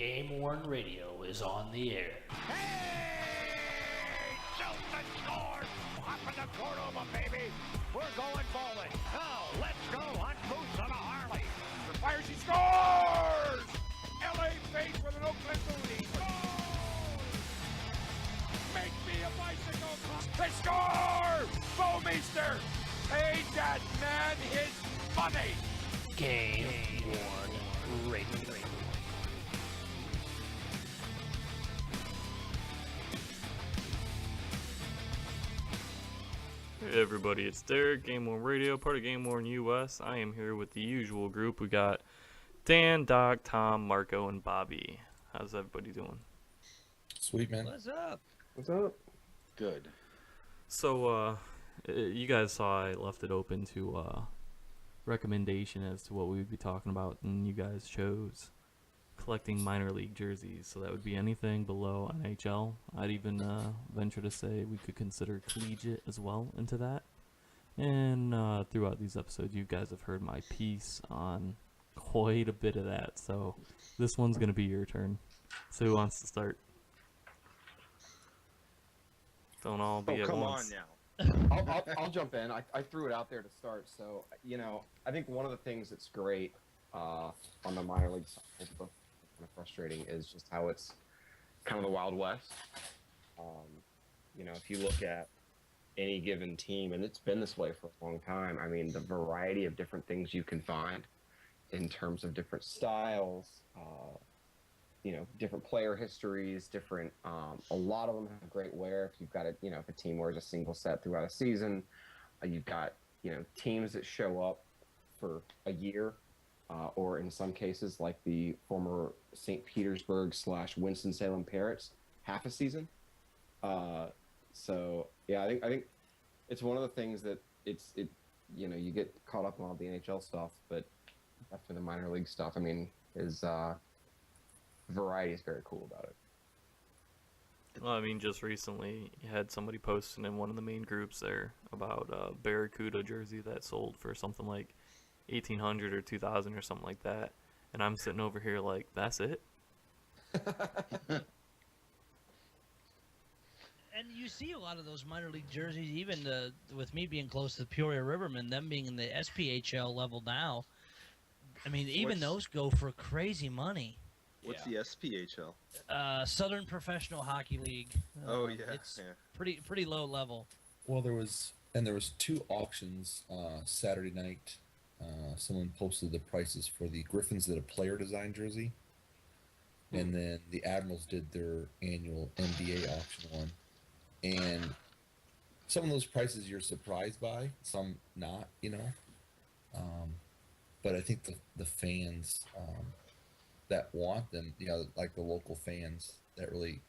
GameWorn Radio is on the air. Hey! Thunderstorm! Hopping the Cordova, baby! We're going bowling. Now, let's go on Moose on a Harley. The fire, she scores! L.A. face with an Oakland booty. Scores! Make me a bicycle club. They score! Bowmeister paid that man his money. GameWorn Radio. Hey everybody, it's Derek, GameWorn Radio, part of GameWorn.us. I am here with the usual group. We got Dan, Doc, Tom, Marco, and Bobby. How's everybody doing? Sweet, man. What's up? What's up? Good. So, you guys saw I left it open to recommendation as to what we would be talking about, and you guys chose collecting minor league jerseys. So that would be anything below NHL. I'd even venture to say we could consider collegiate as well into that. And throughout these episodes, you guys have heard my piece on quite a bit of that. So this one's going to be your turn. So who wants to start? Don't all be at once. On now. I'll jump in. I threw it out there to start. So, I think one of the things that's great on the minor league side, but kind of frustrating, is just how it's kind of the Wild West. If you look at any given team, and it's been this way for a long time, I mean, the variety of different things you can find in terms of different styles, different player histories, different, a lot of them have great wear. If you've got if a team wears a single set throughout a season, you've got, teams that show up for a year, or in some cases, like the former St. Petersburg / Winston-Salem Pirates, half a season. I think it's one of the things that you get caught up on all the NHL stuff, but after the minor league stuff, is variety is very cool about it. Well, just recently you had somebody posting in one of the main groups there about a Barracuda jersey that sold for something like 1,800 or 2,000 or something like that, and I'm sitting over here like, that's it? And you see a lot of those minor league jerseys, even with me being close to the Peoria Rivermen, them being in the SPHL level now. Even those go for crazy money. What's the SPHL? Southern Professional Hockey League. It's pretty low level. Well, there was two auctions Saturday night. Someone posted the prices for the Griffins did a player design jersey, and then the Admirals did their annual NBA auction one. And some of those prices you're surprised by, some not, but I think the fans that want them, like the local fans that really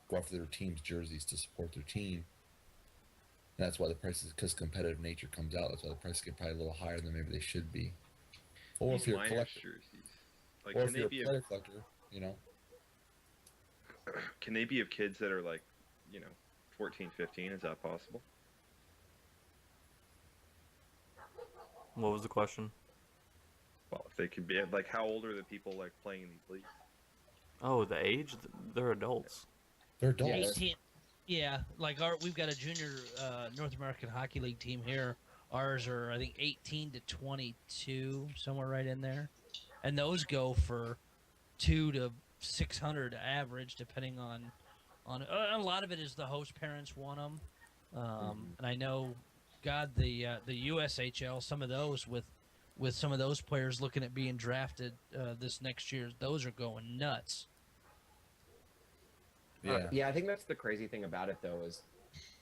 go after their team's jerseys to support their team. And that's why the prices, because competitive nature comes out, that's why the prices get probably a little higher than maybe they should be. Or if you're a collector, jerseys. or if you're a player collector, Can they be of kids that are 14, 15? Is that possible? What was the question? Well, if they could be, how old are the people playing in these leagues? Oh, the age? They're adults. They're adults. 18. Yeah, we've got a junior North American Hockey League team here. Ours are, I think, 18 to 22, somewhere right in there. And those go for $200 to $600 average, depending on a lot of it is the host parents want them. And I know, the USHL, some of those with some of those players looking at being drafted this next year, those are going nuts. Yeah, I think that's the crazy thing about it, though,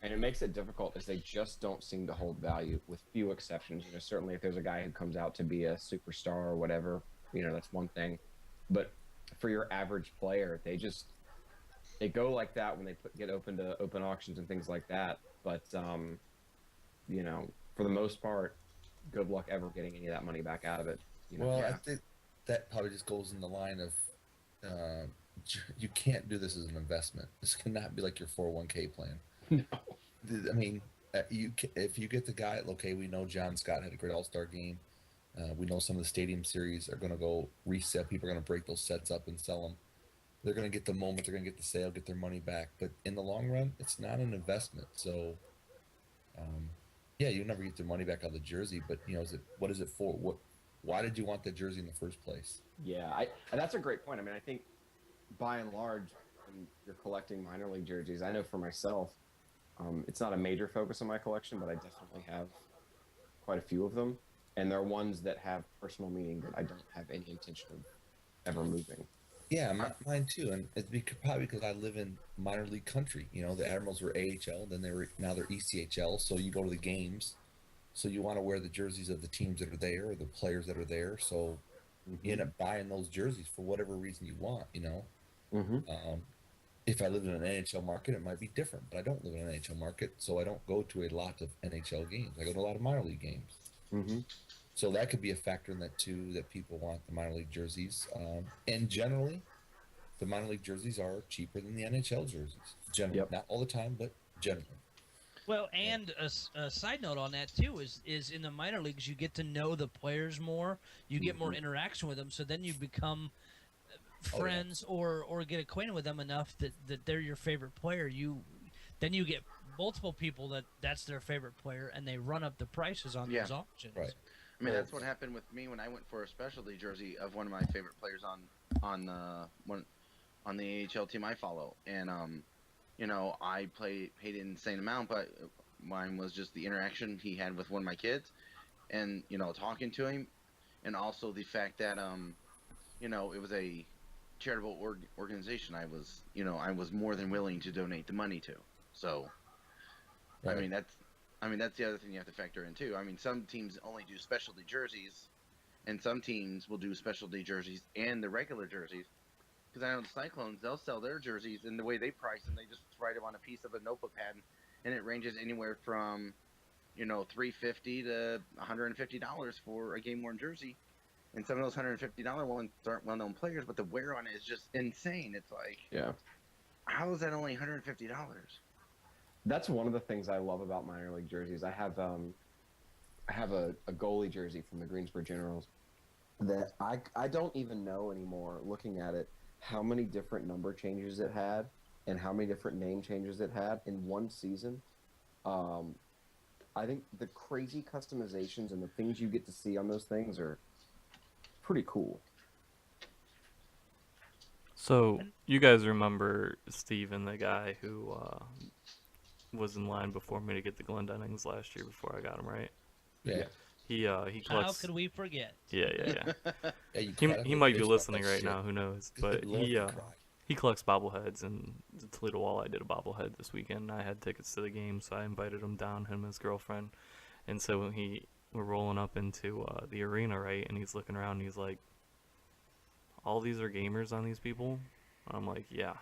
and it makes it difficult, is they just don't seem to hold value, with few exceptions. Certainly if there's a guy who comes out to be a superstar or whatever, that's one thing. But for your average player, they go like that when they get open to open auctions and things like that. But, for the most part, good luck ever getting any of that money back out of it. I think that probably just goes in the line of you can't do this as an investment. This cannot be like your 401k plan. No. If you get the guy, okay, we know John Scott had a great All-Star game. We know some of the stadium series are going to go reset. People are going to break those sets up and sell them. they're going to get the moment, they're going to get the sale, get their money back. But in the long run, it's not an investment. So, yeah, you never get their money back on the jersey. But what is it for? Why did you want the jersey in the first place? Yeah, and that's a great point. I mean, I think by and large, when you're collecting minor league jerseys, I know for myself, it's not a major focus on my collection, but I definitely have quite a few of them, and they're ones that have personal meaning that I don't have any intention of ever moving. Yeah, mine too, and it's probably because I live in minor league country. The Admirals were AHL, then now they're ECHL. So you go to the games, so you want to wear the jerseys of the teams that are there, or the players that are there. So you end up buying those jerseys for whatever reason you want. If I lived in an NHL market, it might be different, but I don't live in an NHL market, so I don't go to a lot of NHL games. I go to a lot of minor league games. So that could be a factor in that too, that people want the minor league jerseys. And generally, the minor league jerseys are cheaper than the NHL jerseys. Generally, not all the time, but generally. Well, and a side note on that too is in the minor leagues you get to know the players more, you get more interaction with them, so then you become friends or get acquainted with them enough that they're your favorite player. Then you get multiple people that's their favorite player, and they run up the prices on those auctions. Right. I mean, that's what happened with me when I went for a specialty jersey of one of my favorite players on the AHL team I follow, and I paid an insane amount, but mine was just the interaction he had with one of my kids, and talking to him, and also the fact that it was a charitable organization. I was more than willing to donate the money to. So, right. I mean that's the other thing you have to factor in too. I mean, some teams only do specialty jerseys, and some teams will do specialty jerseys and the regular jerseys. Because I know the Cyclones, they'll sell their jerseys, and the way they price them, they just write them on a piece of a notebook pad, and it ranges anywhere from $350 to $150 for a game worn jersey. And some of those $150 ones aren't well-known players, but the wear on it is just insane. It's like, how is that only $150? That's one of the things I love about minor league jerseys. I have a goalie jersey from the Greensboro Generals that I don't even know anymore, looking at it, how many different number changes it had and how many different name changes it had in one season. I think the crazy customizations and the things you get to see on those things are pretty cool. So you guys remember Steven, the guy who was in line before me to get the Glendennings last year before I got him, right? Yeah. He collects. How could we forget? Yeah. Yeah, he might be listening right now. Who knows? But he collects bobbleheads, and the Toledo Walleye did a bobblehead this weekend. I had tickets to the game, so I invited him down, him and his girlfriend. And so when we're rolling up into the arena, right, and he's looking around, and he's like, "All these are gamers on these people?" And I'm like, "Yeah."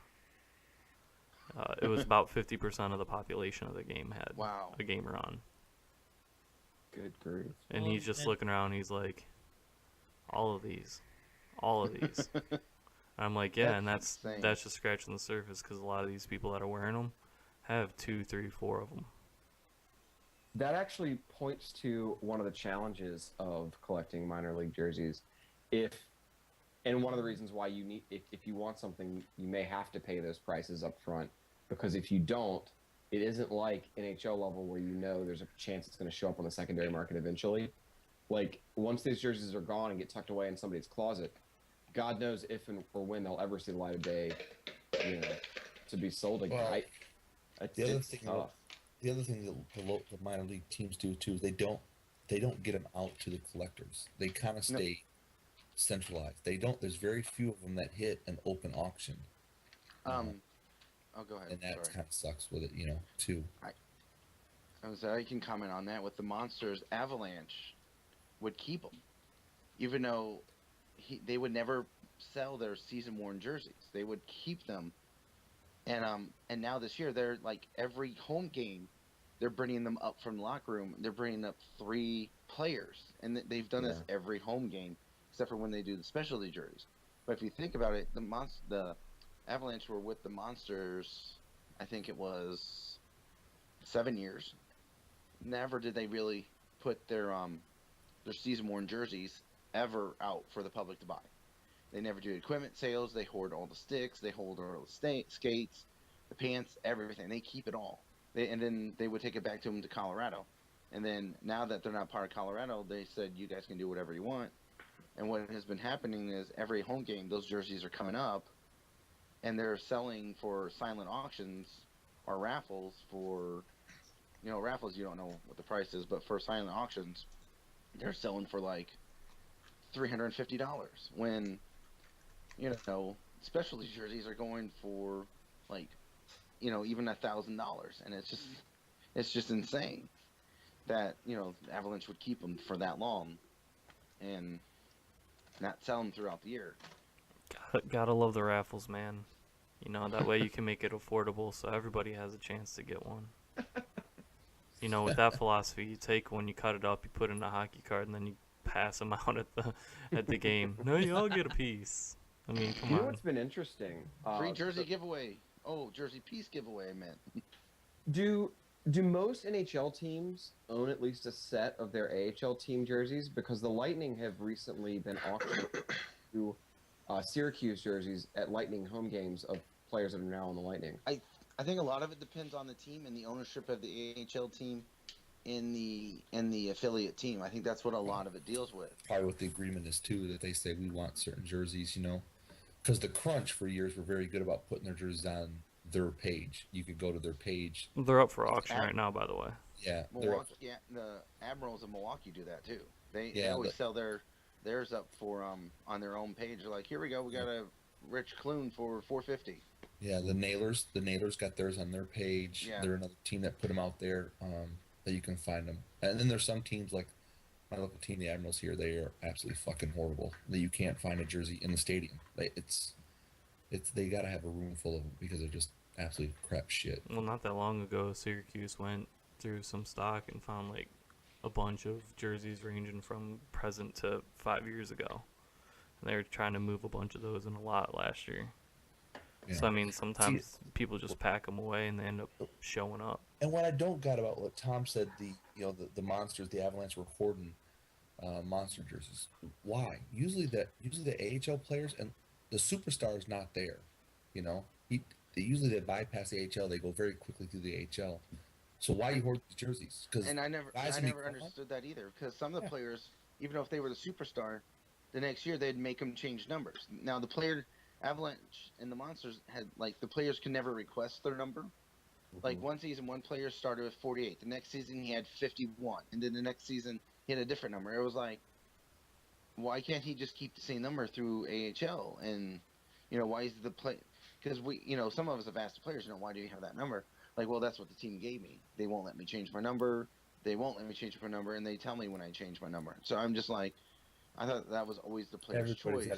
It was about 50% of the population of the game had a gamer on. Good grief. And he's just looking around, he's like, all of these. And I'm like, yeah, and that's just scratching the surface, because a lot of these people that are wearing them have 2, 3, 4 of them. That actually points to one of the challenges of collecting minor league jerseys. And one of the reasons why if you want something, you may have to pay those prices up front, because if you don't, it isn't like NHL level where there's a chance it's going to show up on the secondary market eventually. Like, once these jerseys are gone and get tucked away in somebody's closet, God knows if or when they'll ever see the light of day, to be sold again. Well, the other thing that the minor league teams do too is they don't get them out to the collectors. They kind of stay centralized. There's very few of them that hit an open auction. I'll go ahead. And that kind of sucks with it, too. I can comment on that. With the Monsters, Avalanche would keep them, even though they would never sell their season-worn jerseys. They would keep them, and now this year they're like every home game, they're bringing them up from the locker room. They're bringing up 3 players, and they've done this every home game, except for when they do the specialty jerseys. But if you think about it, the Avalanche were with the Monsters, I think it was 7 years. Never did they really put their season-worn jerseys ever out for the public to buy. They never do equipment sales. They hoard all the sticks. They hold all the skates, the pants, everything. They keep it all. And then they would take it back to them to Colorado. And then now that they're not part of Colorado, they said, you guys can do whatever you want. And what has been happening is every home game, those jerseys are coming up, and they're selling for silent auctions or raffles for, raffles you don't know what the price is, but for silent auctions, they're selling for like $350 when, specialty jerseys are going for like, even $1,000, and it's just insane that Avalanche would keep them for that long and not sell them throughout the year. Gotta love the raffles, man. That way you can make it affordable so everybody has a chance to get one. With that philosophy, you take one, you cut it up, you put it in a hockey card, and then you pass them out at the game. No, you all get a piece. I mean, come You know on. what's been interesting? Free jersey giveaway. Oh, jersey piece giveaway, I meant. Do most NHL teams own at least a set of their AHL team jerseys? Because the Lightning have recently been auctioning to Syracuse jerseys at Lightning home games of players that are now on the Lightning. I think a lot of it depends on the team and the ownership of the AHL team in the affiliate team. I think that's what a lot of it deals with. Probably what the agreement is too, that they say we want certain jerseys, because the Crunch for years were very good about putting their jerseys on their page. You could go to their page. They're up for auction right now, by the way. Yeah, Milwaukee, the Admirals of Milwaukee do that too. They always sell theirs up for on their own page. They're like, here we go, we got a Rich Clune for $450. Yeah, the Nailers got theirs on their page. Yeah. They're another team that put them out there that you can find them. And then there's some teams like my local team, the Admirals here. They are absolutely fucking horrible. That you can't find a jersey in the stadium. They got to have a room full of them because they're just absolute crap shit. Well, not that long ago, Syracuse went through some stock and found like a bunch of jerseys ranging from present to 5 years ago. And they were trying to move a bunch of those in a lot last year. Yeah. So, I mean, sometimes people just pack them away and they end up showing up. And what I don't got about what Tom said, the Monsters, the Avalanche were hoarding monster jerseys. Why? Usually the AHL players and the superstar is not there. They bypass the AHL. They go very quickly through the AHL. So why you hoard these jerseys? And I never understood that either, because some of the players, even if they were the superstar, the next year they'd make them change numbers. Now the Avalanche and the Monsters had the players could never request their number. Mm-hmm. Like one season, one player started with 48. The next season he had 51, and then the next season he had a different number. It was like, why can't he just keep the same number through AHL? And why is the play? Because some of us have asked the players, why do you have that number? Like, well, that's what the team gave me. They won't let me change my number. They won't let me change my number, and they tell me when I change my number. So I'm just like, I thought that was always the player's choice.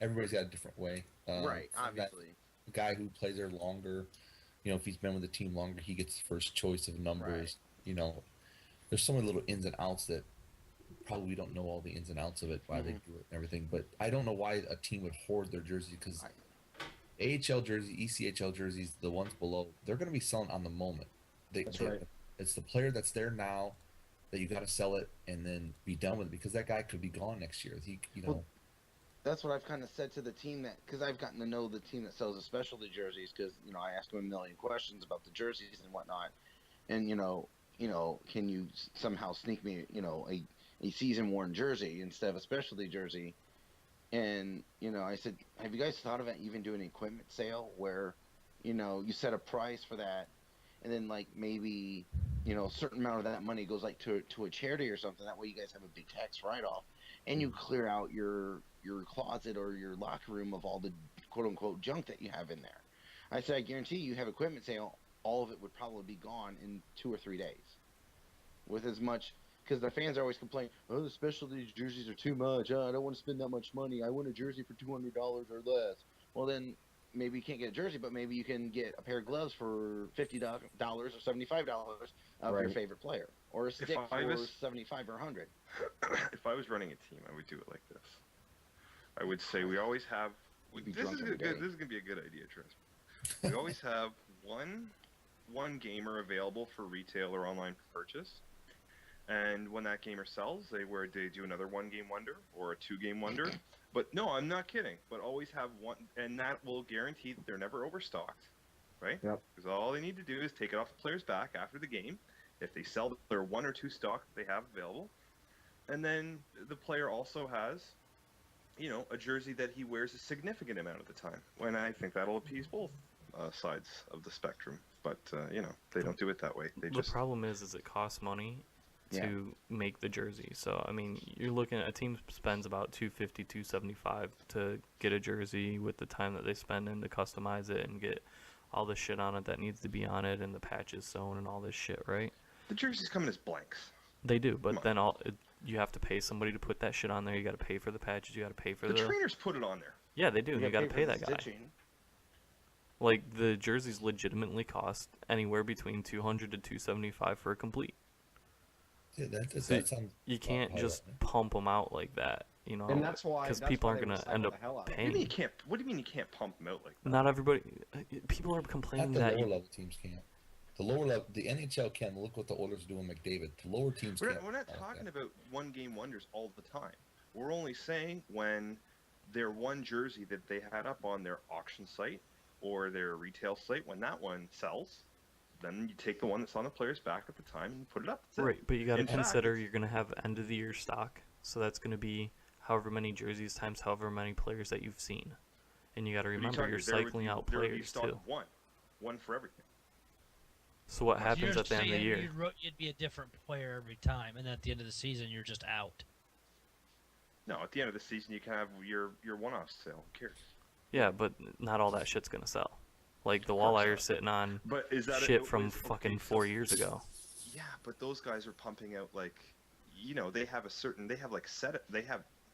Everybody's got a different way. Right, obviously. The guy who plays there longer, if he's been with the team longer, he gets the first choice of numbers. Right. There's so many little ins and outs that probably we don't know all the ins and outs of it, why they do it and everything. But I don't know why a team would hoard their jersey, because AHL jerseys, ECHL jerseys, the ones below, they're going to be selling on the moment. That's right. It's the player that's there now that you got to sell it and then be done with it, because that guy could be gone next year. Well, that's what I've kind of said to the team, because I've gotten to know the team that sells the specialty jerseys, because I ask them a million questions about the jerseys and whatnot, and can you somehow sneak me a season worn jersey instead of a specialty jersey? And I said, have you guys thought about even doing an equipment sale where you set a price for that, and then maybe a certain amount of that money goes to a charity or something. That way you guys have a big tax write-off, and you clear out your closet or your locker room of all the quote-unquote junk that you have in there. I said, I guarantee you have equipment sale, all of it would probably be gone in 2 or 3 days. With as much, because the fans are always complaining, oh, the specialty jerseys are too much. I don't want to spend that much money. I want a jersey for $200 or less. Well, then maybe you can't get a jersey, but maybe you can get a pair of gloves for $50 or $75 of your favorite player, or a stick for 75 or 100. If I was running a team, I would do it like this. I would say we always have. This is gonna be a good idea, trust me. We always have one gamer available for retail or online purchase, And when that gamer sells, they do another 1-game wonder or a 2-game wonder. But no, I'm not kidding. But always have one, and that will guarantee that they're never overstocked, right? Yep. Because all they need to do is take it off the player's back after the game. If they sell their 1 or 2 stock they have available, and then the player also has, a jersey that he wears a significant amount of the time. When I think that'll appease both sides of the spectrum. But they don't do it that way. The problem is it costs money to make the jersey. So I mean, you're looking at a team spends about $250, $275 to get a jersey with the time that they spend in to customize it and get all the shit on it that needs to be on it and the patches sewn and all this shit, right? The jerseys come in as blanks. They do, but then you have to pay somebody to put that shit on there. You got to pay for the patches. You got to pay for the trainers put it on there. Yeah, they do. You got to pay that guy. Stitching. Like the jerseys legitimately cost anywhere between $200 to $275 for a complete. Yeah, that sounds. You can't just pump them out like that, And that's why because people aren't gonna end up paying. What do you mean you can't pump them out like that? Not everybody. People are complaining Not the that lower level teams can't. The lower level, the NHL can. Look what the Oilers are doing, McDavid. The lower teams can't. We're not talking about 1-game wonders all the time. We're only saying when their one jersey that they had up on their auction site or their retail site, when that one sells, then you take the one that's on the player's back at the time and put it up. Right, but you got to consider you're going to have end of the year stock, so that's going to be however many jerseys times however many players that you've seen, and you got to remember you're cycling out players too. One for everything. So what happens at the end of the year? You'd be a different player every time, and at the end of the season, you're just out. No, at the end of the season, you can have your one-off sale. Who cares? Yeah, but not all that shit's gonna sell. Like the Walleyers sitting on shit from fucking 4 years ago. Yeah, but those guys are pumping out like, they have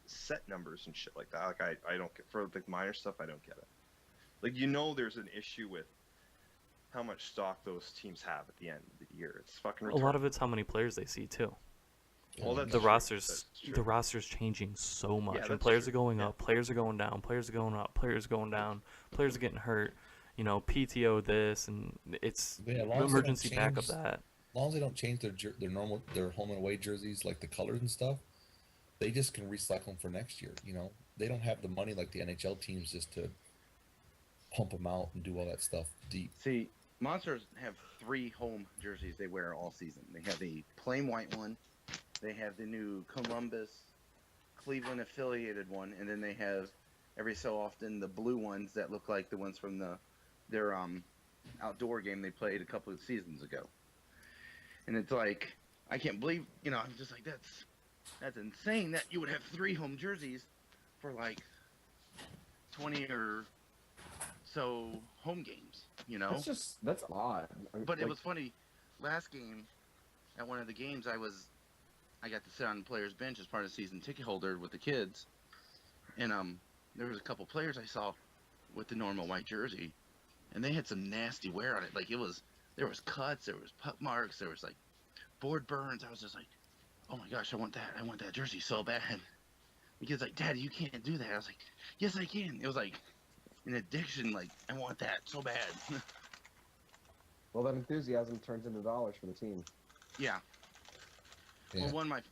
set numbers and shit like that. Like I don't get for the minor stuff. I don't get it. Like there's an issue with how much stock those teams have at the end of the year. It's fucking retarded. A lot of it's how many players they see too. Well, that's the true. roster's changing so much, Yeah, and players true. are going up, players are going down, players are going up, players are going down, players are getting hurt. PTO this, and it's emergency backup that. As long as they don't change their home and away jerseys, like the colors and stuff, they just can recycle them for next year. They don't have the money like the NHL teams just to pump them out and do all that stuff deep. See, Monsters have 3 home jerseys they wear all season. They have the plain white one, they have the new Columbus, Cleveland affiliated one, and then they have every so often the blue ones that look like the ones from their outdoor game they played a couple of seasons ago. And it's like, I can't believe, I'm just like, that's insane that you would have 3 home jerseys for like 20 or so home games, That's odd. But it was funny, last game, at one of the games I got to sit on the player's bench as part of the season ticket holder with the kids, and there was a couple players I saw with the normal white jersey, and they had some nasty wear on it. Like there was cuts, there was puck marks, there was like board burns. I was just like, oh my gosh, I want that jersey so bad. The kid's like, Daddy, you can't do that. I was like, yes, I can. It was like an addiction. Like, I want that so bad. Well, that enthusiasm turns into dollars for the team. Yeah. Yeah. Well, one of my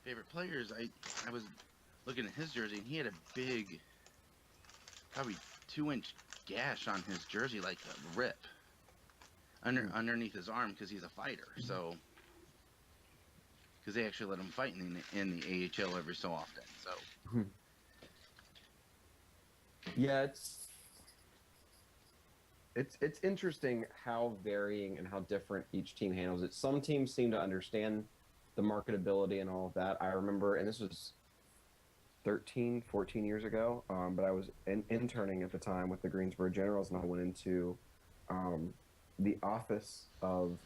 favorite players, I was looking at his jersey, and he had a big, probably 2-inch gash on his jersey, like a rip underneath his arm, because he's a fighter. So, because they actually let him fight in the AHL every so often. So, yeah, it's interesting how varying and how different each team handles it. Some teams seem to understand the marketability and all of that. I remember, and this was 13, 14 years ago, but I was interning at the time with the Greensboro Generals, and I went into the office of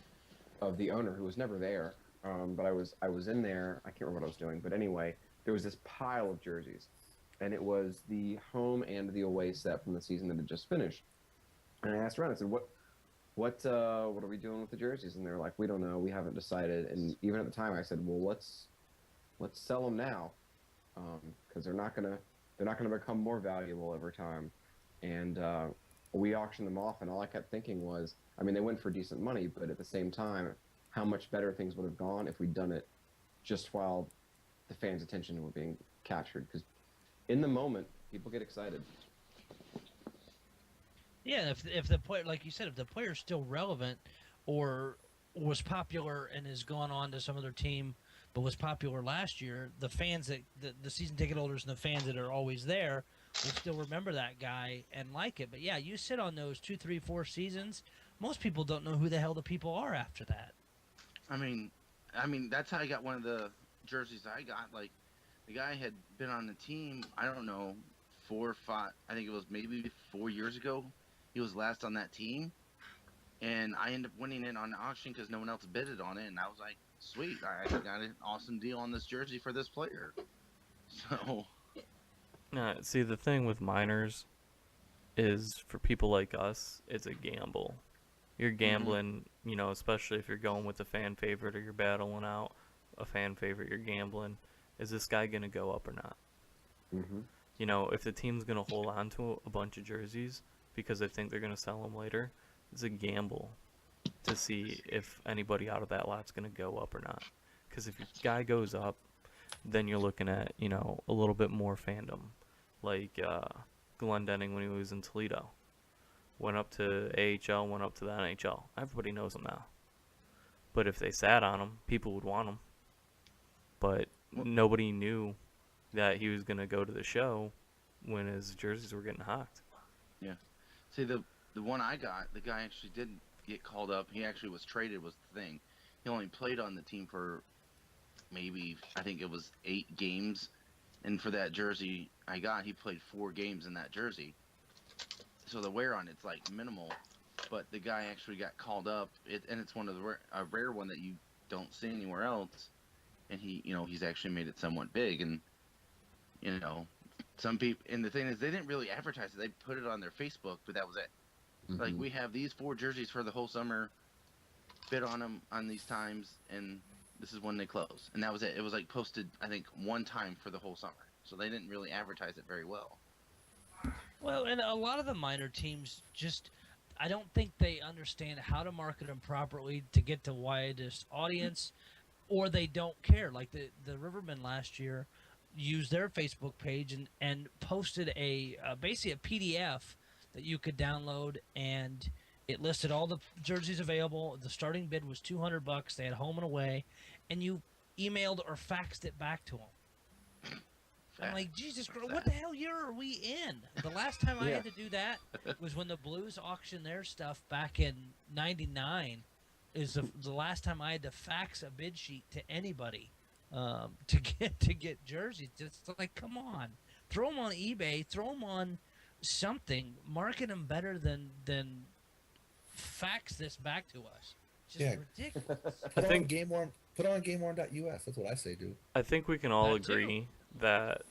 the owner, who was never there, but I was in there. I can't remember what I was doing, but anyway, there was this pile of jerseys, and it was the home and the away set from the season that had just finished. And I asked around, I said, what are we doing with the jerseys? And they're like, we don't know, we haven't decided. And even at the time, I said, well, let's sell them now, because they're not gonna become more valuable over time. And we auctioned them off, and all I kept thinking was, I mean, they went for decent money, but at the same time, how much better things would have gone if we'd done it just while the fans' attention were being captured. Because in the moment, people get excited. Yeah, if the player, like you said, if the player's still relevant or was popular and has gone on to some other team but was popular last year, the fans that the season ticket holders and the fans that are always there will still remember that guy and like it. But yeah, you sit on those 2, 3, 4 seasons, most people don't know who the hell the people are after that. I mean, that's how I got one of the jerseys I got. Like, the guy had been on the team, I don't know, 4 or 5, I think it was maybe 4 years ago. He was last on that team. And I ended up winning it on the auction because no one else bidded on it. And I was like, sweet, I got an awesome deal on this jersey for this player. So, See, the thing with minors is for people like us, it's a gamble. You're gambling, you know, especially if you're going with a fan favorite or you're battling out a fan favorite, you're gambling. Is this guy going to go up or not? Mm-hmm. You know, if the team's going to hold on to a bunch of jerseys because they think they're going to sell them later, it's a gamble to see if anybody out of that lot's going to go up or not. Because if your guy goes up, then you're looking at, you know, a little bit more fandom. Like Glendenning when he was in Toledo. Went up to AHL, went up to the NHL. Everybody knows him now. But if they sat on him, people would want him. But nobody knew that he was going to go to the show when his jerseys were getting hawked. yeah. See, the one I got, the guy actually didn't get called up. He actually was traded, was the thing. He only played on the team for maybe, I think it was 8 games. And for that jersey I got, he played 4 games in that jersey. So the wear on it's like minimal. But the guy actually got called up, and it's one of the a rare one that you don't see anywhere else. And he, you know, he's actually made it somewhat big. And, you know, some people, and the thing is, they didn't really advertise it. They put it on their Facebook, but that was it. Like, we have these 4 jerseys for the whole summer, bid on them on these times, and this is when they close. And that was it. It was like posted, I think, 1 time for the whole summer. So they didn't really advertise it very well. Well, and a lot of the minor teams just, I don't think they understand how to market them properly to get the widest audience, or they don't care. Like the Rivermen last year used their Facebook page and posted basically a PDF that you could download, and it listed all the jerseys available. The starting bid was $200. They had home and away, and you emailed or faxed it back to them. I'm like, Jesus Christ, what the hell year are we in? The last time I had to do that was when the Blues auctioned their stuff back in '99. Is the last time I had to fax a bid sheet to anybody to get jerseys. It's like, come on, throw them on eBay, throw them on something, market them better than fax this back to us. Just ridiculous. Put on GameWorn.us. That's what I say, dude. I think we can all That too. agree that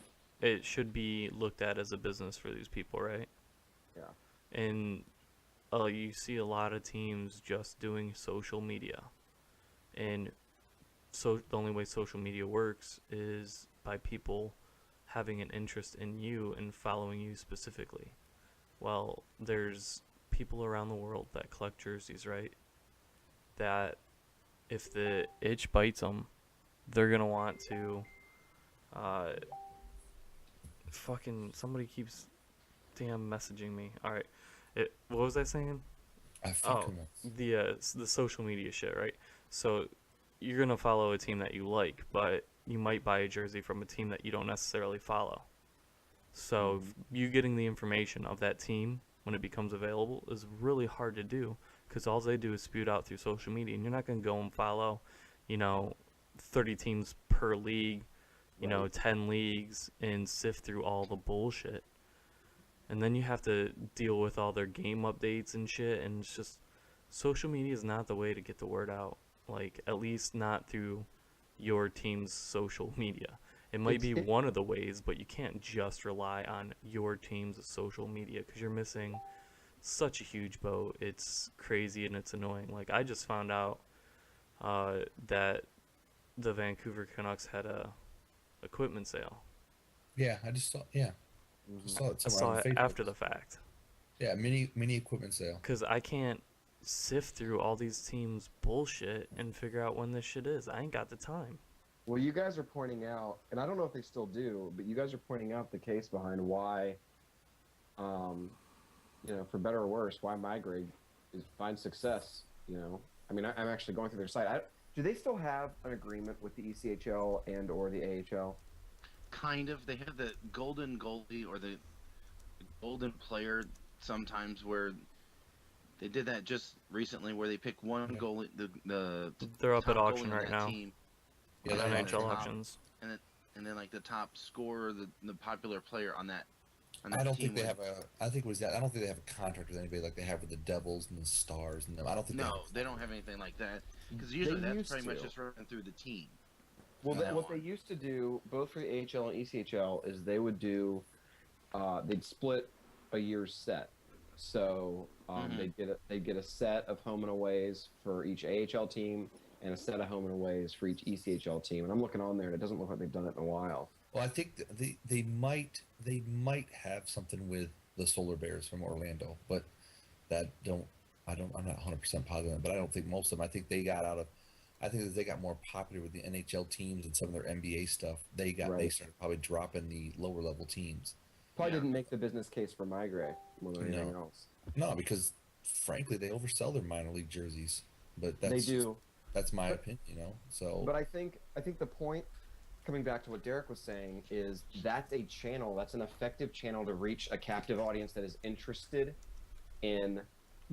it should be looked at as a business for these people, right? Yeah. And you see a lot of teams just doing social media. And so the only way social media works is by people having an interest in you and following you specifically. Well, there's people around the world that collect jerseys, right? That if the itch bites them, they're going to want to fucking somebody keeps damn messaging me. All right. What was I saying? The social media shit, right? So you're going to follow a team that you like, but you might buy a jersey from a team that you don't necessarily follow. So you getting the information of that team when it becomes available is really hard to do, because all they do is spew it out through social media, and you're not going to go and follow, 30 teams per league, 10 leagues, and sift through all the bullshit. And then you have to deal with all their game updates and shit, and it's just, social media is not the way to get the word out. Like, at least not through your team's social media. It might be one of the ways, but you can't just rely on your team's social media, because you're missing such a huge boat. It's crazy and it's annoying. Like, I just found out that the Vancouver Canucks had a equipment sale. Yeah, I just saw. Yeah, just saw it I somewhere saw on it Facebook. after the fact. Yeah, mini equipment sale. Because I can't sift through all these teams' bullshit and figure out when this shit is. I ain't got the time. Well, you guys are pointing out, and I don't know if they still do, but you guys are pointing out the case behind why, for better or worse, why Migrate finds success. I mean, I'm actually going through their site. Do they still have an agreement with the ECHL and or the AHL? Kind of. They have the golden goalie or the golden player sometimes where they did that just recently where they pick one goalie, the They're up top at auction goalie on right that now. team, Yeah, and they're then on the NHL top- auctions. and then like the top scorer, the popular player on that. I don't think team they would- have a. I think it was that. I don't think they have a contract with anybody like they have with the Devils and the Stars and them. I don't think. No, they don't have anything like that because They usually that's used pretty much to. just running through the team. Well, Yeah. what they used to do, both for the AHL and ECHL, is they would do, they'd split a year's set. So they'd get a set of home and aways for each AHL team and a set of home and aways for each ECHL team. And I'm looking on there, and it doesn't look like they've done it in a while. Well, I think they might have something with the Solar Bears from Orlando, but I'm not 100% positive, but I don't think most of them. I think they got as they got more popular with the NHL teams and some of their NBA stuff, they started probably dropping the lower level teams. Probably didn't make the business case for Migrate more than anything else. No, because frankly, they oversell their minor league jerseys. But They do. That's my opinion, So, But I think the point, coming back to what Derek was saying, is that's a channel. That's an effective channel to reach a captive audience that is interested in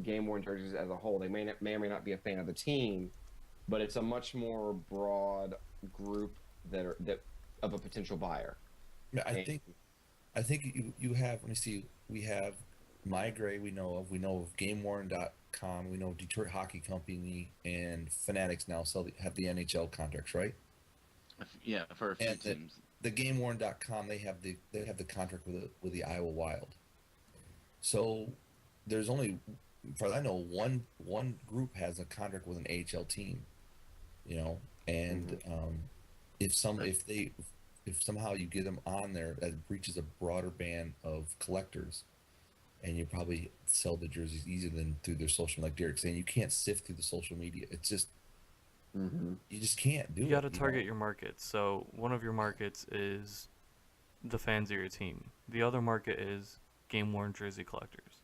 game-worn jerseys as a whole. They may or may not be a fan of the team, but it's a much more broad group that of a potential buyer. I think you have. Let me see. We have Migrate. We know of GameWorn.com. We know Detroit Hockey Company and Fanatics now have the NHL contracts, right? Yeah, for a few And teams. the GameWorn.com, they have the contract with the Iowa Wild. So there's only, as far as I know, one group has a contract with an AHL team. And if somehow you get them on there, that reaches a broader band of collectors, and you probably sell the jerseys easier than through their social. Like Derek's saying, you can't sift through the social media. It's just you just can't do it. You got to target your markets. So one of your markets is the fans of your team. The other market is game-worn jersey collectors.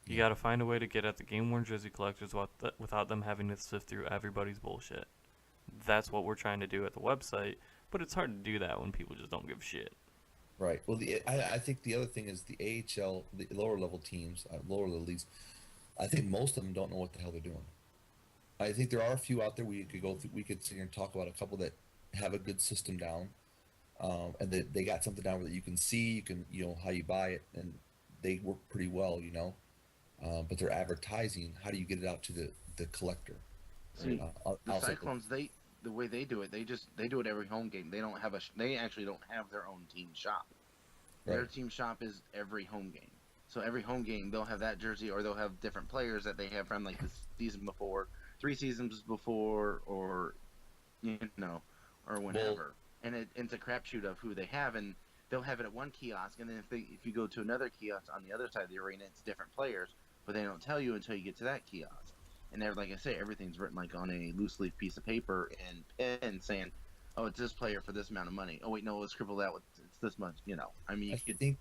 You got to find a way to get at the game-worn jersey collectors without them having to sift through everybody's bullshit. That's what we're trying to do at the website, but it's hard to do that when people just don't give a shit. Right. Well, I think the other thing is the AHL, the lower level teams, lower level leagues. I think most of them don't know what the hell they're doing. I think there are a few out there we could go through. We could sit here and talk about a couple that have a good system down, and they got something down that you can see, you can how you buy it, and they work pretty well, But they're advertising. How do you get it out to the collector? See, the Cyclones, the way they do it, they do it every home game. They actually don't have their own team shop. Their team shop is every home game. So every home game, they'll have that jersey, or they'll have different players that they have from like the season before, 3 seasons before, or or whenever. And it's a crapshoot of who they have, and they'll have it at one kiosk, and then if you go to another kiosk on the other side of the arena, it's different players, but they don't tell you until you get to that kiosk. And they're, like I say, everything's written like on a loose leaf piece of paper and pen saying, oh, it's this player for this amount of money. Oh, wait, no, it's scribbled out with it's this much, I mean, I think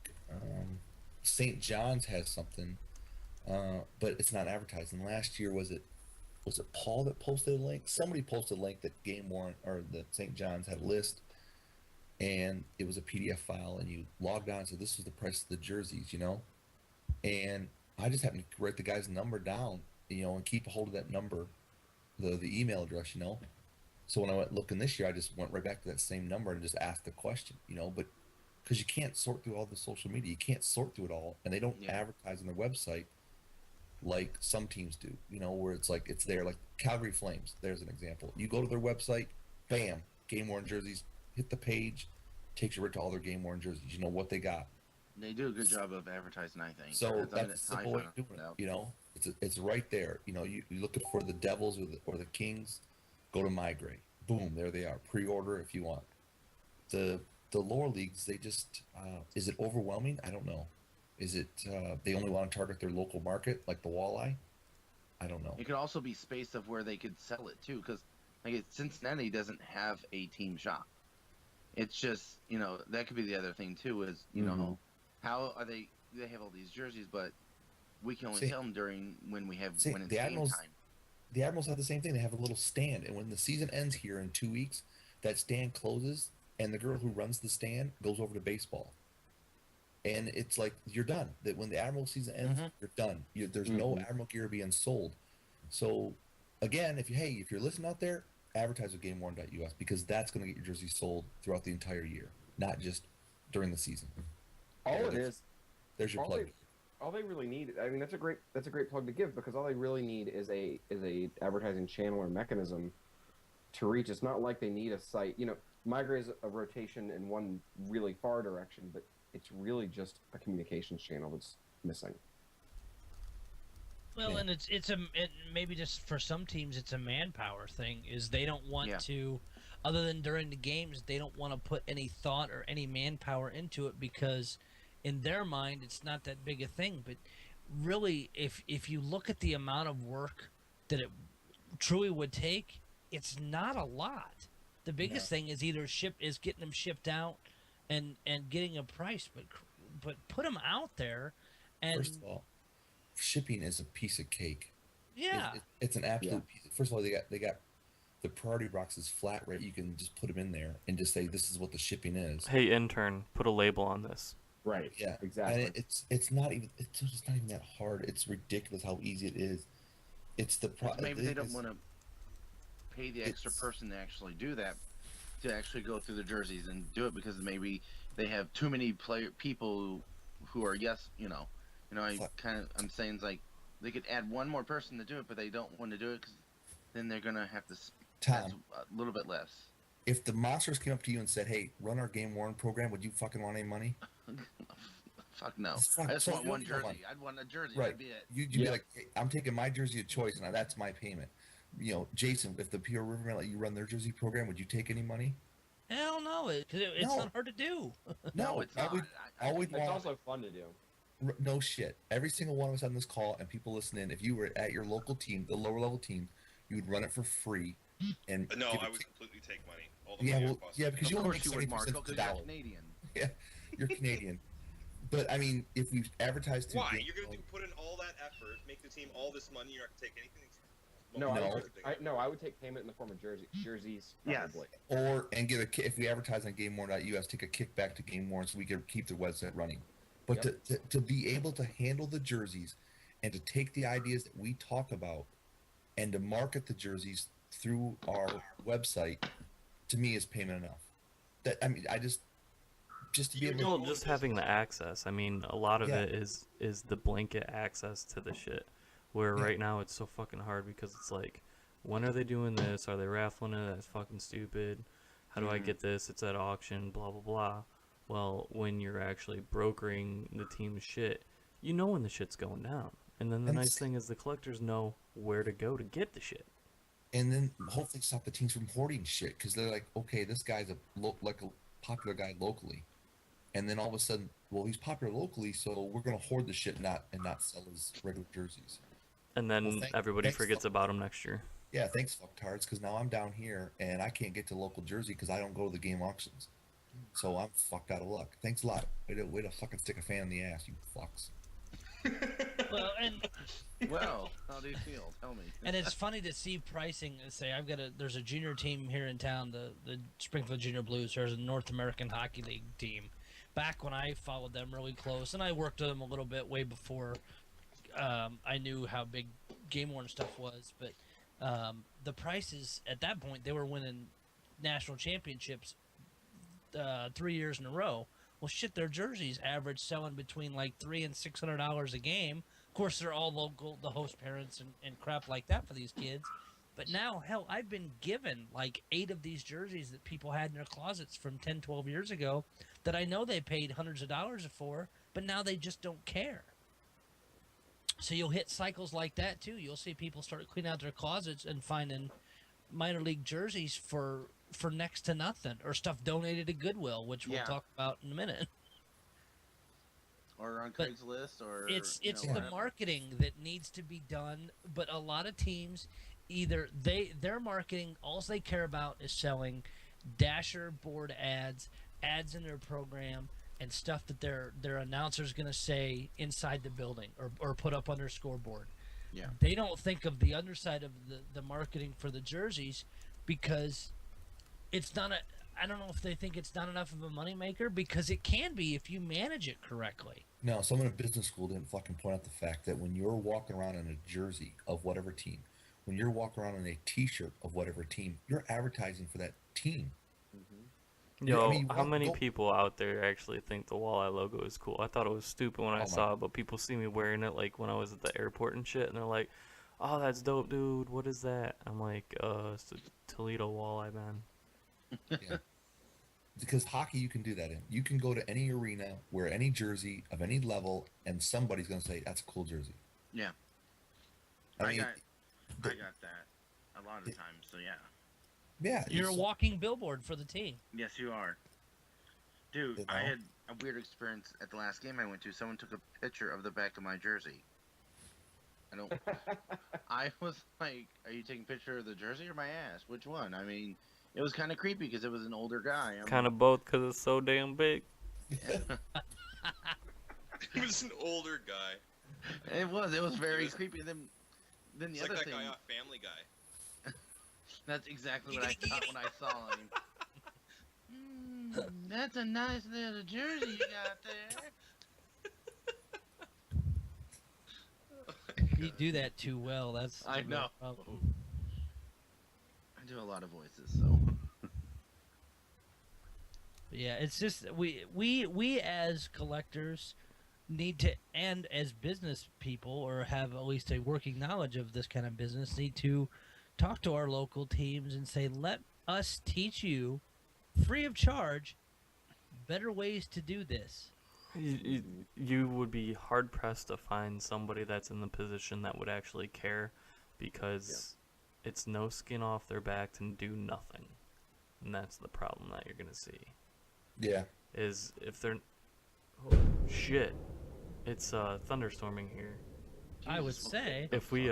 St. John's has something, but it's not advertising. Last year, was it Paul that posted a link? Somebody posted a link that GameWorn or that St. John's had a list, and it was a PDF file, and you logged on and said, this was the price of the jerseys, And I just happened to write the guy's number down, and keep a hold of that number, the email address, So when I went looking this year, I just went right back to that same number and just asked the question, but because you can't sort through all the social media, you can't sort through it all, and they don't advertise on their website like some teams do, where it's like it's there, like Calgary Flames. There's an example. You go to their website, bam, game-worn jerseys, hit the page, takes you right to all their game-worn jerseys. You know what they got. They do a good job of advertising, I think. So that's the simple way of doing it. It's right there. You looking for the Devils or the Kings, go to Migrate. Boom, there they are. Pre-order if you want. The lower leagues, they just is it overwhelming? I don't know. Is it they only want to target their local market like the walleye? I don't know. It could also be space of where they could sell it too, because Like Cincinnati doesn't have a team shop. It's just, that could be the other thing too. Is how are they? They have all these jerseys, but we can only sell them during when it's the game Admirals, time. the Admirals have the same thing. They have a little stand, and when the season ends here in 2 weeks, that stand closes, and the girl who runs the stand goes over to baseball. And it's like you're done. That when the Admiral season ends, you're done. There's no Admiral gear being sold. So, again, if you're listening out there, advertise with GameWorn.us because that's going to get your jersey sold throughout the entire year, not just during the season. There's your plug. All they really need, I mean, that's a great plug to give because all they really need is a advertising channel or mechanism to reach. It's not like they need a site. Migrate is a rotation in one really far direction, but it's really just a communications channel that's missing. Well, and it's maybe just for some teams it's a manpower thing. Is they don't want to, other than during the games, they don't want to put any thought or any manpower into it because, in their mind, it's not that big a thing. But really, if you look at the amount of work that it truly would take, it's not a lot. The biggest thing is either getting them shipped out, and getting a price, but put them out there. And first of all, shipping is a piece of cake. Yeah, it's an absolute piece. First of all, they got the priority boxes flat rate. You can just put them in there and just say this is what the shipping is. Hey intern, put a label on this. Right. Yeah. Exactly. And it's not even that hard. It's ridiculous how easy it is. It's the maybe they don't want to pay the extra person to actually do that, to actually go through the jerseys and do it because maybe they have too many people who are I'm saying it's like they could add one more person to do it, but they don't want to do it because then they're gonna have to spend a little bit less. If the monsters came up to you and said, "Hey, run our GameWorn program," would you fucking want any money? Fuck no. I just want one jersey. I'd want a jersey. Right. That'd be it. You'd be like, hey, I'm taking my jersey of choice, and that's my payment. Jason, if the PR Riverman let you run their jersey program, would you take any money? Hell no, it's not hard to do. No, it's not. It's also fun to do. No shit. Every single one of us on this call and people listening, if you were at your local team, the lower level team, you would run it for free. And No, I would completely take money. All the money because you of only make course you would, 70% Marco, of the because you're dollar. Canadian. Yeah, you're Canadian. But I mean, if we advertise to why you're going to put in all that effort, make the team all this money, you're not going to take anything. I would take payment in the form of jerseys. Probably. Yes. And if we advertise on GameWorn.us, take a kickback to GameWorn so we can keep the website running. But to be able to handle the jerseys and to take the ideas that we talk about and to market the jerseys through our website, to me, is payment enough. I just to be able to just having the access. I mean, a lot of it is the blanket access to the shit. Where right now it's so fucking hard because it's like, when are they doing this? Are they raffling it? That's fucking stupid. How do I get this? It's at auction, blah, blah, blah. Well, when you're actually brokering the team's shit, you know when the shit's going down. And then the nice thing is the collectors know where to go to get the shit. And then hopefully stop the teams from hoarding shit because they're like, okay, this guy's a popular guy locally. And then all of a sudden, well, he's popular locally, so we're going to hoard the shit and not sell his regular jerseys. And then everybody forgets about him next year. Yeah, thanks, fucktards, because now I'm down here and I can't get to local jersey because I don't go to the game auctions. So I'm fucked out of luck. Thanks a lot. Way to fucking stick a fan in the ass, you fucks. Well, how do you feel? Tell me. And it's funny to see pricing. Say, there's a junior team here in town, the Springfield Junior Blues. There's a North American Hockey League team. Back when I followed them really close, and I worked with them a little bit way before I knew how big GameWorn stuff was, but the prices at that point, they were winning national championships 3 years in a row. Well, shit, their jerseys average selling between like $300 and $600 a game. Of course, they're all local, the host parents and crap like that for these kids. But now, hell, I've been given like 8 of these jerseys that people had in their closets from 10, 12 years ago that I know they paid hundreds of dollars for, but now they just don't care. So you'll hit cycles like that too. You'll see people start cleaning out their closets and finding minor league jerseys for next to nothing, or stuff donated to Goodwill, which we'll talk about in a minute. Or on Craigslist, or it's the marketing that needs to be done. But a lot of teams, either their marketing, all they care about is selling dasher board ads in their program, and stuff that their announcer's going to say inside the building or put up on their scoreboard. Yeah. They don't think of the underside of the marketing for the jerseys, because it's not a. I don't know if they think it's not enough of a moneymaker, because it can be if you manage it correctly. No, someone in business school didn't fucking point out the fact that when you're walking around in a jersey of whatever team, when you're walking around in a T-shirt of whatever team, you're advertising for that team. Yo, I mean, how many people out there actually think the Walleye logo is cool? I thought it was stupid when I saw it, but people see me wearing it like when I was at the airport and shit, and they're like, "Oh, that's dope, dude. What is that?" I'm like, "It's the Toledo Walleye, man." Yeah. Because hockey, you can do that in. You can go to any arena, wear any jersey of any level, and somebody's going to say, that's a cool jersey. Yeah. I mean, I got that a lot of times, so yeah. Yeah. You're a walking billboard for the team. Yes, you are. Dude, You I know? had a weird experience at the last game I went to. Someone took a picture of the back of my jersey. I was like, are you taking a picture of the jersey or my ass? Which one? I mean, it was kind of creepy because it was an older guy. Kind of both, because it's so damn big. He was an older guy. It was very creepy. Then It's the like other that thing. guy on Family Guy. That's exactly what I thought when I saw him. That's a nice little jersey you got there. You do that too well. That's I a real know. problem. I do a lot of voices, so. Yeah, it's just we as collectors need to, and as business people, or have at least a working knowledge of this kind of business, need to talk to our local teams and say, let us teach you, free of charge, better ways to do this. You would be hard pressed to find somebody that's in the position that would actually care, because it's no skin off their back to do nothing, and that's the problem that you're gonna see. Yeah. Is if they're oh shit, it's thunderstorming here. I would say. If we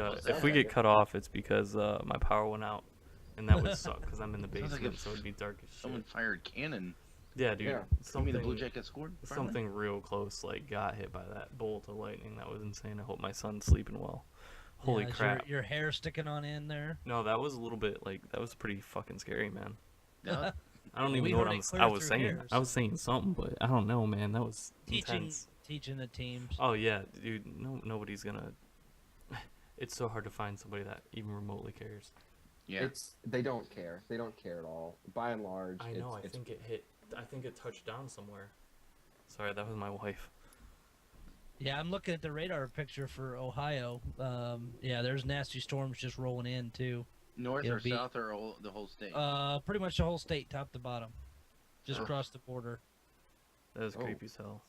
get cut off, it's because my power went out, and that would suck because I'm in the Sounds like basement, if so it'd be dark as shit. Someone fired cannon. Yeah, dude. Yeah. You mean Something, the Blue Jackets scored? finally? something real close, like, got hit by that bolt of lightning. That was insane. I hope my son's sleeping well. Holy Yeah, is crap. Your hair sticking on end there. No, that was a little bit, like, that was pretty fucking scary, man. No, I don't We even know what heard it clear I was through saying. here, I was saying something, but I don't know, man. That was intense. Teaching the teams. Oh, yeah, dude. Nobody's gonna... It's so hard to find somebody that even remotely cares. yeah. They don't care. They don't care at all. By and large, I know. I think it hit... I think it touched down somewhere. Sorry, that was my wife. Yeah, I'm looking at the radar picture for Ohio. Yeah, there's nasty storms just rolling in too. North it'll or be- south or the whole state? Pretty much the whole state, top to bottom, just Ugh. across the border. That was Oh. creepy as hell.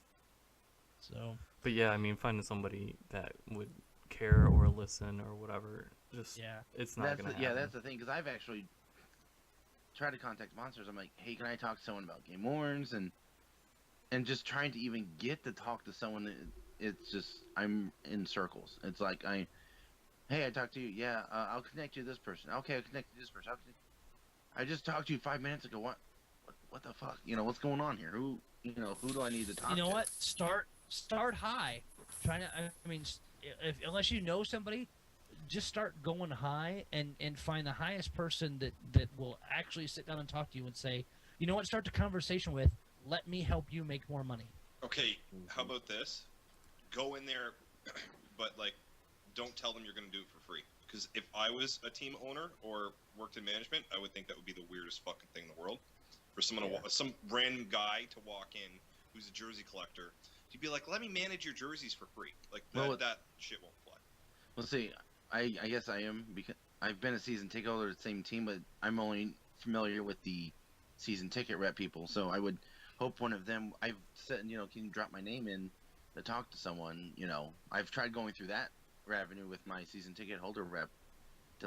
So But yeah, I mean, finding somebody that would care or listen or whatever, just yeah, it's not That's gonna the, happen. yeah, that's the thing, because I've actually tried to contact sponsors. I'm like, hey, can I talk to someone about GameWorns, and just trying to even get to talk to someone. It's just I'm in circles. It's like hey, I talked to you. Yeah, I'll connect you to this person. Okay, I'll connect you to this person. I just talked to you 5 minutes ago. What the fuck? You know, what's going on here? Who do I need to talk to? you know what? Start high. Trying to. I mean, unless you know somebody, just start going high and find the highest person that will actually sit down and talk to you and say, you know what? Start the conversation with, let me help you make more money. Okay, how about this? Go in there, but like, don't tell them you're going to do it for free. Because if I was a team owner or worked in management, I would think that would be the weirdest fucking thing in the world. For someone to some random guy to walk in who's a jersey collector, to be like, let me manage your jerseys for free. Like that shit won't fly. Well, see, I guess I am, because I've been a season ticket holder at the same team, but I'm only familiar with the season ticket rep people. So I would hope one of them. I've said, can you drop my name in to talk to someone? I've tried going through that revenue with my season ticket holder rep to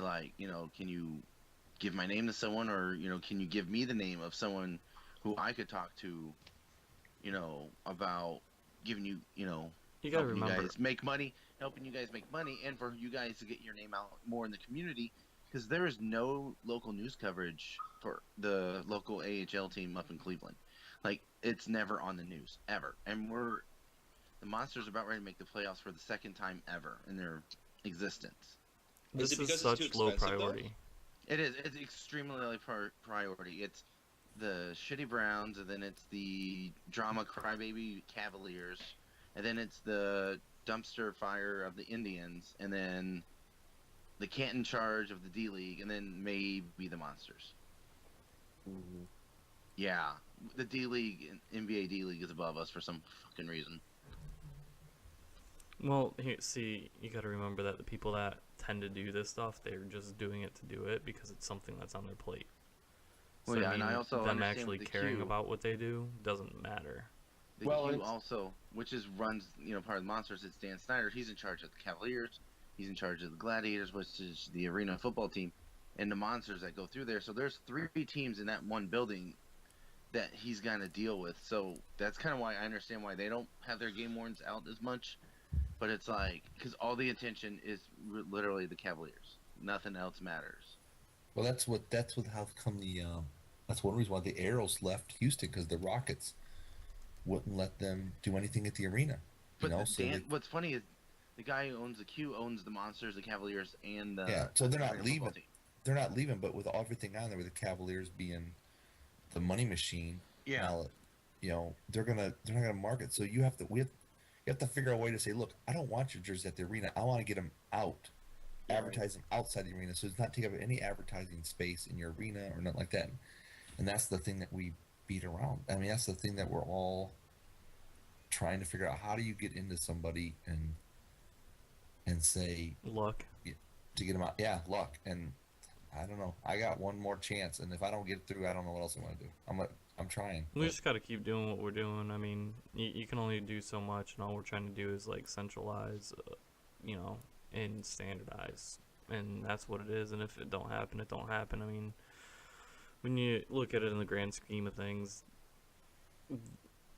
can you give my name to someone, or can you give me the name of someone who I could talk to, about giving you, You gotta helping remember. you guys make money, and for you guys to get your name out more in the community, because there is no local news coverage for the local AHL team up in Cleveland. Like, it's never on the news ever, and the Monsters are about ready to make the playoffs for the second time ever in their existence. This it because is it's such too low expensive, though? priority. It is. It's extremely low priority. It's the shitty Browns, and then it's the drama crybaby Cavaliers, and then it's the dumpster fire of the Indians, and then the Canton charge of the D League, and then maybe the Monsters. Mhm. Yeah, the D League, NBA D League, is above us for some fucking reason. Well, here, see, you got to remember that the people that tend to do this stuff, they're just doing it to do it because it's something that's on their plate. So, Well, yeah, and I also them understand actually with the caring Q, about what they do doesn't matter. the Well, Q it's- also, which is runs, part of the Monsters. It's Dan Snyder. He's in charge of the Cavaliers. He's in charge of the Gladiators, which is the arena football team, and the Monsters that go through there. So there's 3 teams in that one building that he's got to deal with. So that's kind of why I understand why they don't have their game warrants out as much. But it's like, because all the attention is literally the Cavaliers. Nothing else matters. Well, that's how come that's one reason why the Arrows left Houston, because the Rockets wouldn't let them do anything at the arena. But So what's funny is the guy who owns the Q owns the Monsters, the Cavaliers, and the yeah, so they're not arena leaving. football team. They're not leaving, but with everything on there, with the Cavaliers being the money machine, Yeah. now, they're not gonna market. So you have to figure out a way to say, look, I don't want your jerseys at the arena. I want to get them out, advertise them outside the arena, so it's not taking up any advertising space in your arena or nothing like that. And that's the thing that we beat around. I mean, that's the thing that we're all trying to figure out. How do you get into somebody and say Luck. to get them out? Yeah, luck. And I don't know. I got one more chance, and if I don't get through, I don't know what else I want to do. I'm trying. We just got to keep doing what we're doing. I mean, you can only do so much, and all we're trying to do is like centralize, and standardize, and that's what it is. And if it don't happen, it don't happen. I mean, when you look at it in the grand scheme of things,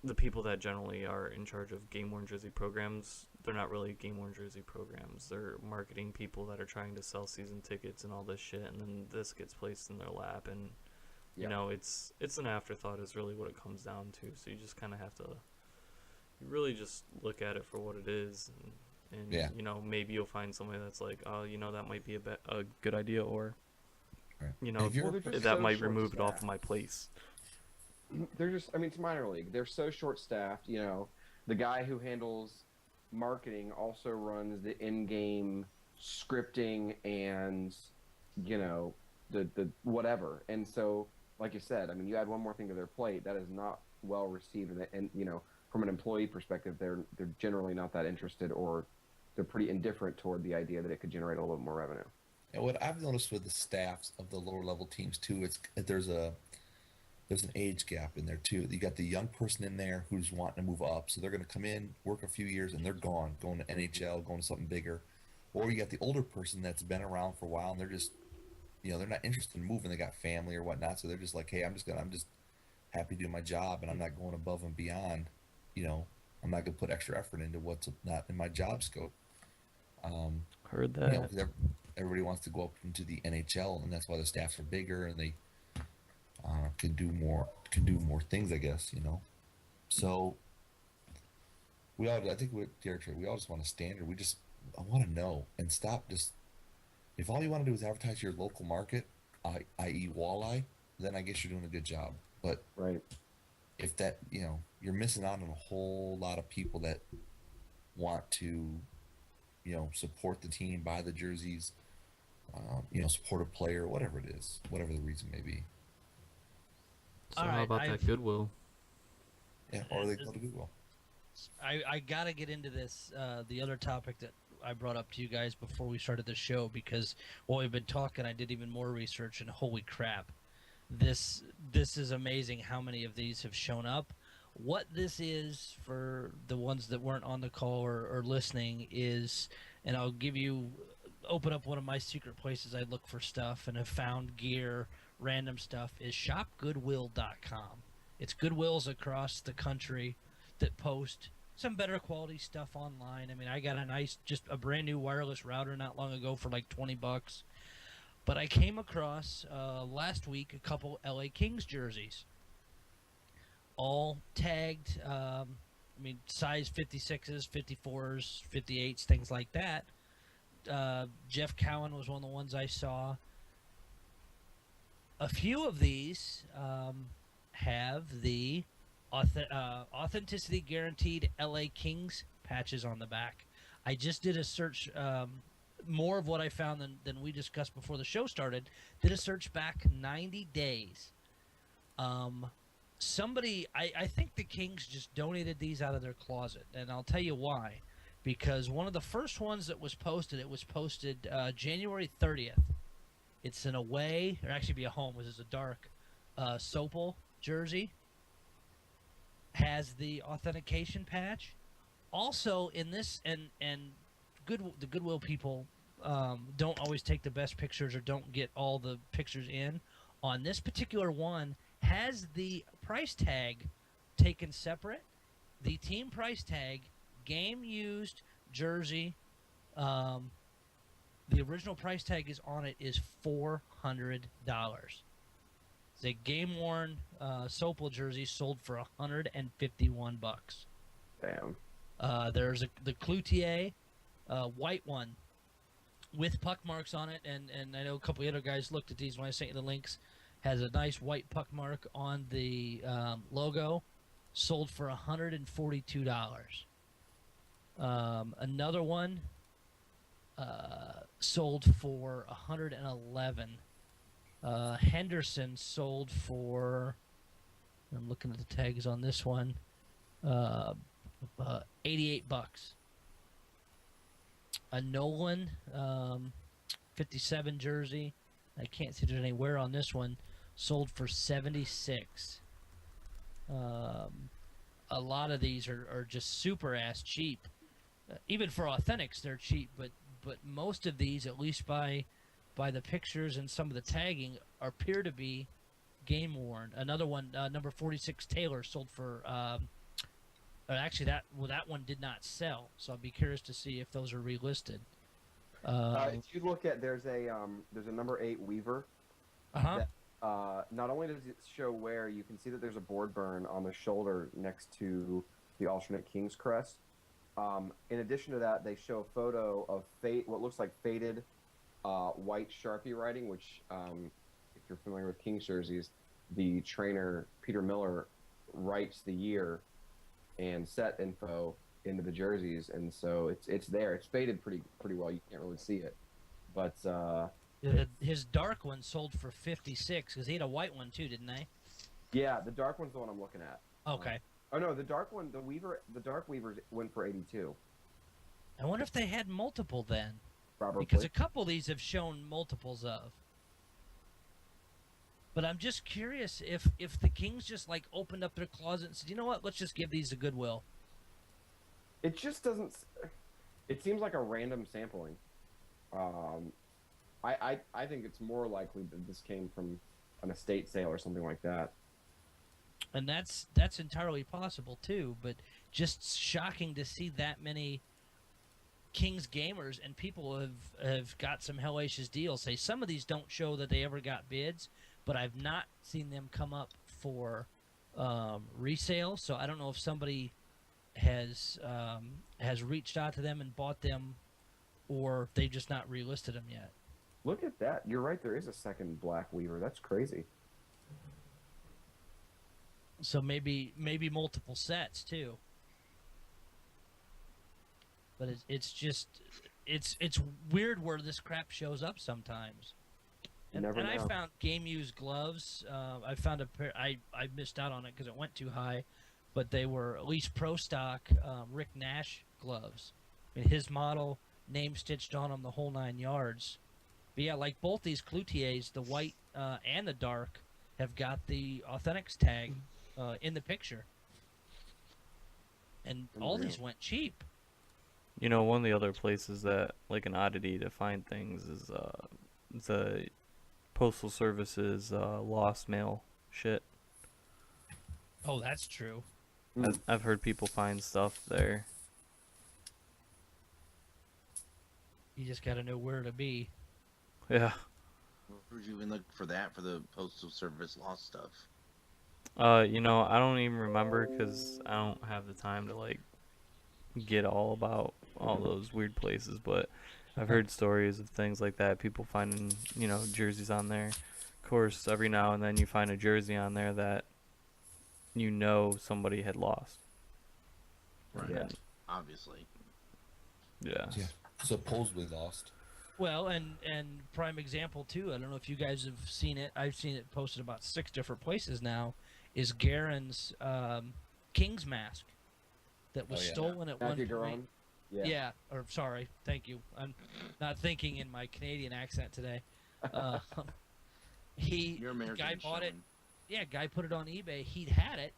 the people that generally are in charge of game-worn jersey programs, they're not really game-worn jersey programs. They're marketing people that are trying to sell season tickets and all this shit, and then this gets placed in their lap, and it's an afterthought is really what it comes down to. So you just kind of have to really just look at it for what it is, and maybe you'll find somebody that's like, oh, that might be a good idea, or that might remove it off of my place. They're just, it's minor league. They're so short-staffed. The guy who handles marketing also runs the in-game scripting and, the whatever. And so, like you said, you add one more thing to their plate, that is not well received. And from an employee perspective, they're generally not that interested, or they're pretty indifferent toward the idea that it could generate a little bit more revenue. And what I've noticed with the staffs of the lower level teams too, there's an age gap in there too. You got the young person in there who's wanting to move up, so they're going to come in, work a few years, and they're gone, going to NHL, going to something bigger. Or you got the older person that's been around for a while, and they're just, they're not interested in moving. They got family or whatnot, so they're just like, hey, I'm just happy doing my job, and I'm not going above and beyond. I'm not going to put extra effort into what's not in my job scope. Heard that. Everybody wants to go up into the NHL, and that's why the staffs are bigger, and they can do more things, I guess. So I think with Derek, we all just want a standard. I want to know, and stop just, if all you want to do is advertise your local market, i.e. walleye, then I guess you're doing a good job. But right, if that, you're missing out on a whole lot of people that want to, support the team, buy the jerseys, support a player, whatever it is, whatever the reason may be. So how about that Goodwill? Yeah, or they go to Goodwill. I gotta get into this, the other topic that I brought up to you guys before we started the show, because while we've been talking, I did even more research, and holy crap, this is amazing how many of these have shown up. What this is, for the ones that weren't on the call or listening, is, and I'll open up one of my secret places I look for stuff and have found gear, random stuff, is shopgoodwill.com. It's Goodwills across the country that post some better quality stuff online. I got just a brand new wireless router not long ago for like $20. But I came across last week a couple LA Kings jerseys, all tagged. Size 56s, 54s, 58s, things like that. Jeff Cowan was one of the ones I saw. A few of these have the authenticity guaranteed LA Kings patches on the back. I just did a search, more of what I found than we discussed before the show started. Did a search back 90 days. I think the Kings just donated these out of their closet, and I'll tell you why. Because one of the first ones that was posted, it was posted January 30th. It's an away, or actually be a home, which is a dark Sopel jersey. Has the authentication patch. Also in this, and the Goodwill people don't always take the best pictures or don't get all the pictures in. On this particular one, has the price tag taken separate. The team price tag, game used jersey, the original price tag is on it is $400. The game-worn Sopel jersey sold for $151. Damn. There's the Cloutier white one with puck marks on it, and I know a couple of other guys looked at these when I sent you the links. Has a nice white puck mark on the logo, sold for $142. Another one sold for $111. Henderson sold for, I'm looking at the tags on this one, $88. A Nolan 57 jersey, I can't see there's any wear on this one, sold for $76. A lot of these are just super ass cheap. Even for authentics, they're cheap, but most of these, at least by the pictures and some of the tagging, appear to be game worn. Another one, number 46 Taylor, sold for actually that one did not sell, so I'll be curious to see if those are relisted. If you look at, there's a number 8 Weaver. That, not only does it show wear, you can see that there's a board burn on the shoulder next to the alternate King's crest. In addition to that, they show a photo of what looks like faded white Sharpie writing, which, if you're familiar with Kings jerseys, the trainer Peter Miller writes the year and set info into the jerseys, and so it's there. It's faded pretty well. You can't really see it, but his dark one sold for $56 because he had a white one too, didn't they? Yeah, the dark one's the one I'm looking at. Okay. Oh no, the dark one, the dark Weaver went for $82. I wonder if they had multiple then. Probably. Because a couple of these have shown multiples of. But I'm just curious if the Kings just like opened up their closet and said, you know what, let's just give these to Goodwill. It just doesn't. It seems like a random sampling. I think it's more likely that this came from an estate sale or something like that. And that's entirely possible too. But just shocking to see that many Kings gamers and people have got some hellacious deals. Say some of these don't show that they ever got bids, but I've not seen them come up for resale. So I don't know if somebody has reached out to them and bought them, or they've just not relisted them yet. Look at that. You're right. There is a second Black Weaver. That's crazy. So maybe multiple sets too. But it's just it's weird where this crap shows up sometimes. And I found game used gloves. I found a pair. I missed out on it because it went too high, but they were at least pro stock Rick Nash gloves. I mean, his model, name stitched on them, the whole 9 yards. But yeah, like both these Cloutiers, the white and the dark, have got the Authentics tag in the picture. And all these went cheap. You know, one of the other places that, like an oddity to find things is the Postal Service's lost mail shit. Oh, that's true. I've heard people find stuff there. You just got to know where to be. Yeah. Where would you even look for that for the postal service lost stuff? You know, I don't even remember because I don't have the time to like get all about all those weird places. But I've heard stories of things like that. People finding, you know, jerseys on there. Of course, every now and then you find a jersey on there that you know somebody had lost. Right. Yeah. Obviously. Yeah. Yeah, supposedly lost. Well, and prime example too. I don't know if you guys have seen it. I've seen it posted about 6 different places now. Is Garen's King's mask that was Oh, yeah. stolen at Matthew one point? Garon. Yeah. Yeah. Or sorry, thank you. I'm not thinking in my Canadian accent today. Uh, Your the American guy is bought it. showing. Yeah, guy put it on eBay. He'd had it,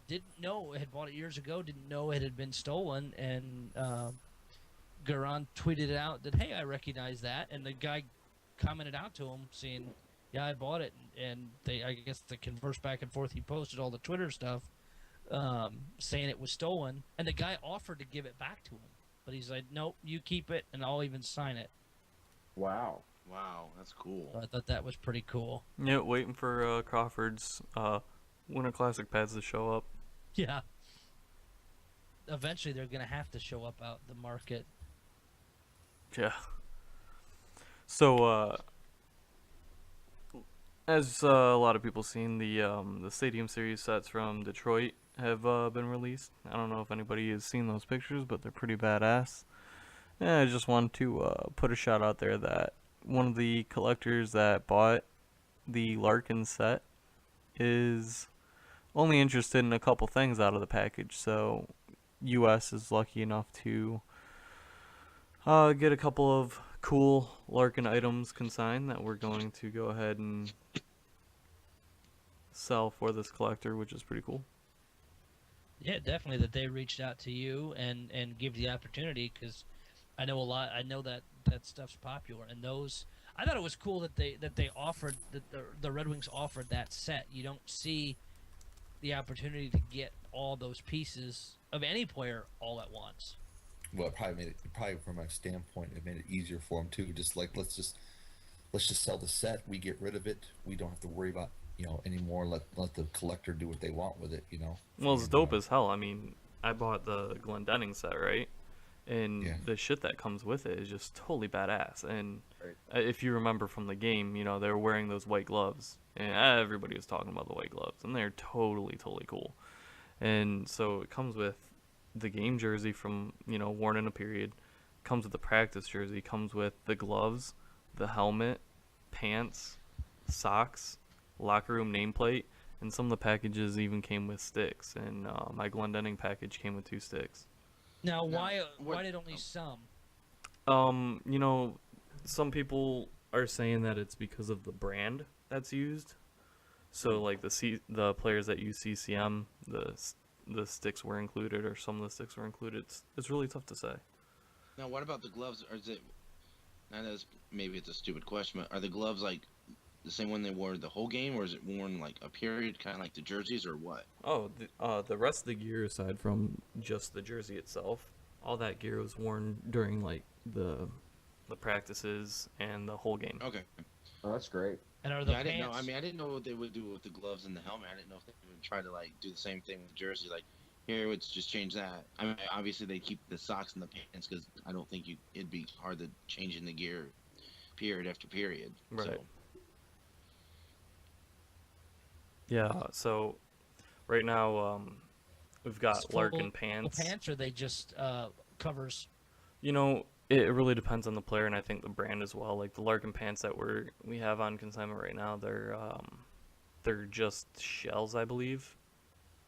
didn't know, had bought it years ago, didn't know it had been stolen, and Garan tweeted it out that, hey, I recognize that, and the guy commented out to him saying, yeah, I bought it, and they, I guess they conversed back and forth. He posted all the Twitter stuff saying it was stolen, and the guy offered to give it back to him, but he's like, nope, you keep it, and I'll even sign it. Wow. Wow, that's cool. So I thought that was pretty cool. Yeah, waiting for Crawford's Winter Classic pads to show up. Yeah. Eventually, they're gonna have to show up out the market. Yeah. So, as a lot of people seen, the Stadium Series sets from Detroit have been released. I don't know if anybody has seen those pictures, but they're pretty badass. And I just wanted to put a shout out there that one of the collectors that bought the Larkin set is only interested in a couple things out of the package. So, US is lucky enough to get a couple of cool Larkin items consigned that we're going to go ahead and sell for this collector, which is pretty cool. Yeah, definitely that they reached out to you and give the opportunity, because I know a lot. I know that stuff's popular, and those. I thought it was cool that they offered that the Red Wings offered that set. You don't see the opportunity to get all those pieces of any player all at once. Well, it probably from my standpoint, it made it easier for them too. Just like let's just sell the set. We get rid of it. We don't have to worry about anymore. Let the collector do what they want with it. Well, it's dope as hell. I mean, I bought the Glendenning set, right? And Yeah. the shit that comes with it is just totally badass. And Right. if you remember from the game, they were wearing those white gloves, and everybody was talking about the white gloves, and they're totally cool. And so it comes with the game jersey from worn in a period, comes with the practice jersey, comes with the gloves, the helmet, pants, socks, locker room nameplate, and some of the packages even came with sticks. And my Glendenning package came with 2 sticks. Now, Now, why what- did only some? Some people are saying that it's because of the brand that's used. So like the players that use CCM, the sticks were included, or some of the sticks were included. It's really tough to say. Now, what about the gloves? Or is it? I know maybe it's a stupid question, but are the gloves like the same one they wore the whole game, or is it worn like a period, kind of like the jerseys, or what? Oh, the rest of the gear, aside from just the jersey itself, all that gear was worn during like the practices and the whole game. Okay. Oh, that's great. And are the Yeah, I pants? didn't know. I mean, I didn't know what they would do with the gloves and the helmet. I didn't know if they would try to like do the same thing with the jersey. Like, here, let's just change that. I mean, obviously they keep the socks and the pants because I don't think it'd be hard to change in the gear, period after period. Right. So, Yeah. So right now, we've got full- Larkin full pants. pants, or they just covers? It really depends on the player, and I think the brand as well. Like the Larkin pants that we have on consignment right now, they're just shells, I believe,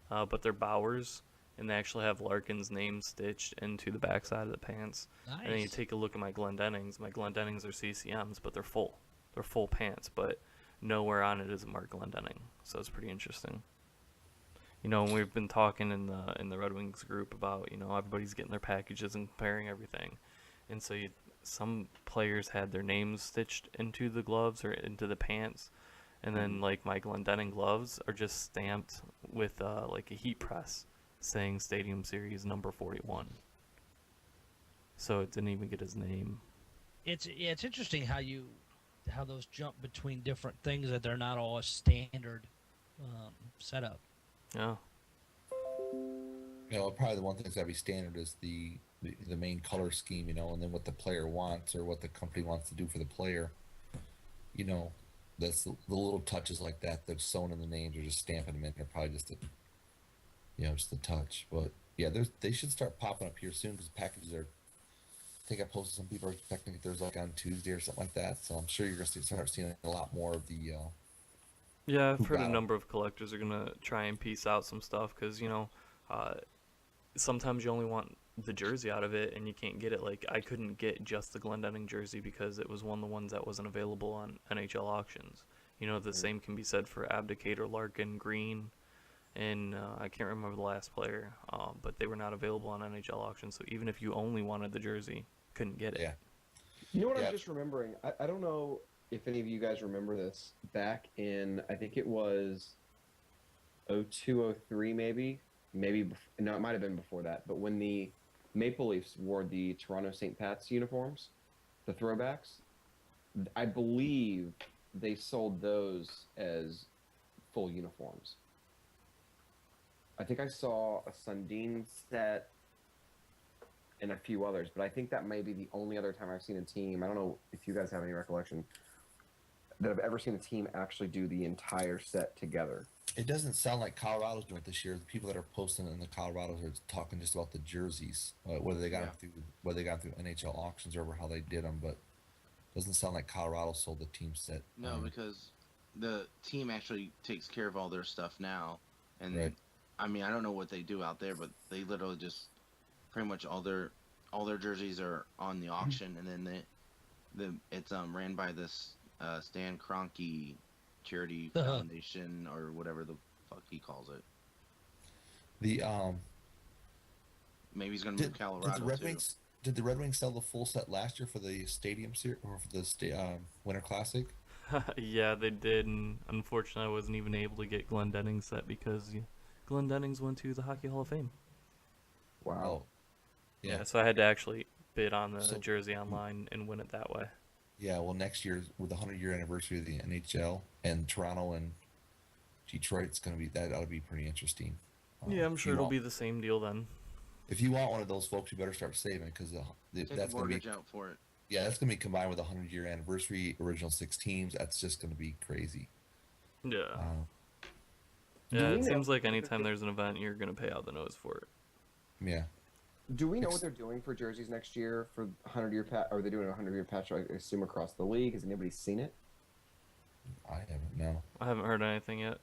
but they're Bowers, and they actually have Larkin's name stitched into the backside of the pants. Nice. And then you take a look at my Glendennings. My Glendennings are CCMs, but they're full. They're full pants, but nowhere on it is a Mark Glendenning. So it's pretty interesting. And we've been talking in the Red Wings group about everybody's getting their packages and comparing everything, and so some players had their names stitched into the gloves or into the pants, and then like my Glendenning gloves are just stamped with like a heat press saying Stadium Series number 41. So it didn't even get his name. It's interesting how you how those jump between different things, that they're not all a standard setup. Yeah. You know, probably the one thing that's gotta be standard is the main color scheme, you know, and then what the player wants or what the company wants to do for the player. You know, that's the little touches like that that's sewn in the names or just stamping them in. They're probably just just a touch. But yeah, they should start popping up here soon because packages are. I think I posted some people are expecting it. There's like on Tuesday or something like that. So I'm sure you're gonna start seeing a lot more of the. Yeah, I've Hoop heard a battle. number of collectors are gonna try and piece out some stuff because sometimes you only want the jersey out of it and you can't get it. Like I couldn't get just the Glendenning jersey because it was one of the ones that wasn't available on NHL auctions. You know, the same can be said for Abdicator, Larkin, Green, and I can't remember the last player, but they were not available on NHL auctions. So even if you only wanted the jersey, couldn't get it. Yeah. You know what Yeah. I'm just remembering? I don't know if any of you guys remember this. Back in, I think it was 02, 03 maybe. No, it might have been before that. But when the Maple Leafs wore the Toronto St. Pat's uniforms, the throwbacks, I believe they sold those as full uniforms. I think I saw a Sundin set and a few others, but I think that may be the only other time I've seen a team. I don't know if you guys have any recollection that I've ever seen a team actually do the entire set together. It doesn't sound like Colorado's doing it this year. The people that are posting in the Colorados are talking just about the jerseys, whether they got them through NHL auctions or how they did them. But it doesn't sound like Colorado sold the team set. No, because the team actually takes care of all their stuff now, and Right. I mean I don't know what they do out there, but they literally just pretty much all their jerseys are on the auction, and then it's ran by this Stan Kroenke charity foundation or whatever the fuck he calls it. The Maybe he's gonna move Colorado too. Did the Red Wings sell the full set last year for the Stadium Series or for the Winter Classic? Yeah, they did, and unfortunately, I wasn't even able to get Glendenning's set because Glendenning's went to the Hockey Hall of Fame. Wow. Oh, Yeah, so I had to actually bid on the jersey online and win it that way. Yeah, well, next year with the 100-year anniversary of the NHL and Toronto and Detroit, it's gonna be that ought to be pretty interesting. Yeah, I'm sure it'll be the same deal then. If you want one of those, folks, you better start saving because Take that's a gonna be mortgage out for it. yeah, that's gonna be combined with the 100-year anniversary, original 6 teams. That's just gonna be crazy. Yeah. Do Yeah, we it know seems like what anytime they're- there's an event, you're gonna pay out the nose for it. Yeah. Do we know what they're doing for jerseys next year for 100-year patch? Are they doing a 100-year patch? I assume across the league. Has anybody seen it? I haven't. No. I haven't heard anything yet.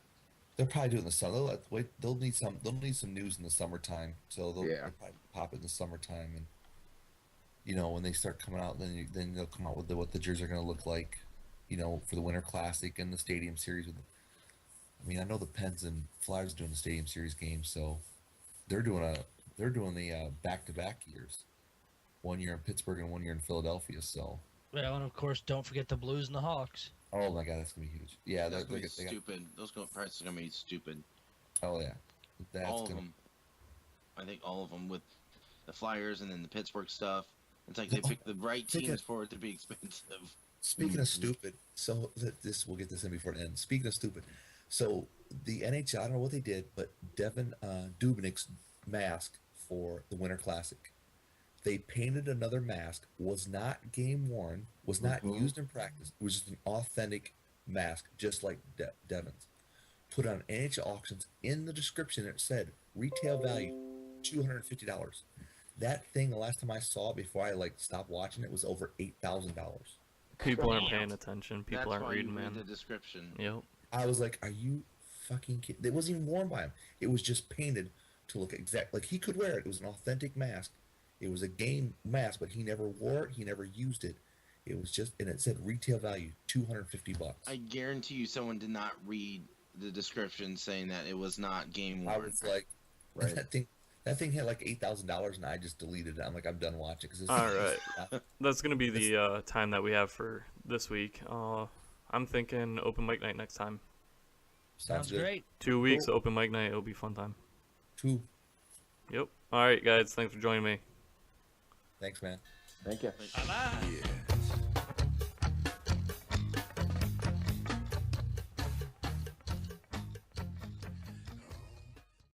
They'll probably do it in the summer. They'll need some news in the summertime. So they'll probably pop it in the summertime, and when they start coming out, then they'll come out with what the jerseys are going to look like, for the Winter Classic and the Stadium Series. I know the Pens and Flyers are doing the Stadium Series games, so they're doing the back-to-back years, 1 year in Pittsburgh and 1 year in Philadelphia. So. Well, and of course, don't forget the Blues and the Hawks. Oh my God, that's gonna be huge. Yeah, That's gonna be stupid. Those prices are gonna be stupid. Oh yeah, All of them. I think all of them with the Flyers and then the Pittsburgh stuff. It's like they picked the right teams for it to be expensive. Speaking of stupid, so we'll get this in before it ends. Speaking of stupid, so the NHL, I don't know what they did, but Devin Dubnik's mask for the Winter Classic, they painted another mask, was not game worn, was not used in practice. It was just an authentic mask, just like Devin's. Put on NHL auctions. In the description, it said retail value $250. That thing, the last time I saw it before I stopped watching it, was over $8,000. People aren't paying attention. People aren't reading, man. The description. Yep. I was like, "Are you fucking kidding?" It wasn't even worn by him. It was just painted to look exact like he could wear it. It was an authentic mask. It was a game mask, but he never wore it. He never used it. It was just, and it said retail value $250. I guarantee you, someone did not read the description saying that it was not game worn. I was like, Right. that thing had like $8,000, and I just deleted it. I'm like, I'm done watching. All right, that's gonna be the time that we have for this week. I'm thinking open mic night next time. Sounds great. 2 weeks open mic night. It'll be fun time. 2. Yep. All right, guys. Thanks for joining me. Thanks, man. Thank you. Bye-bye. Yeah.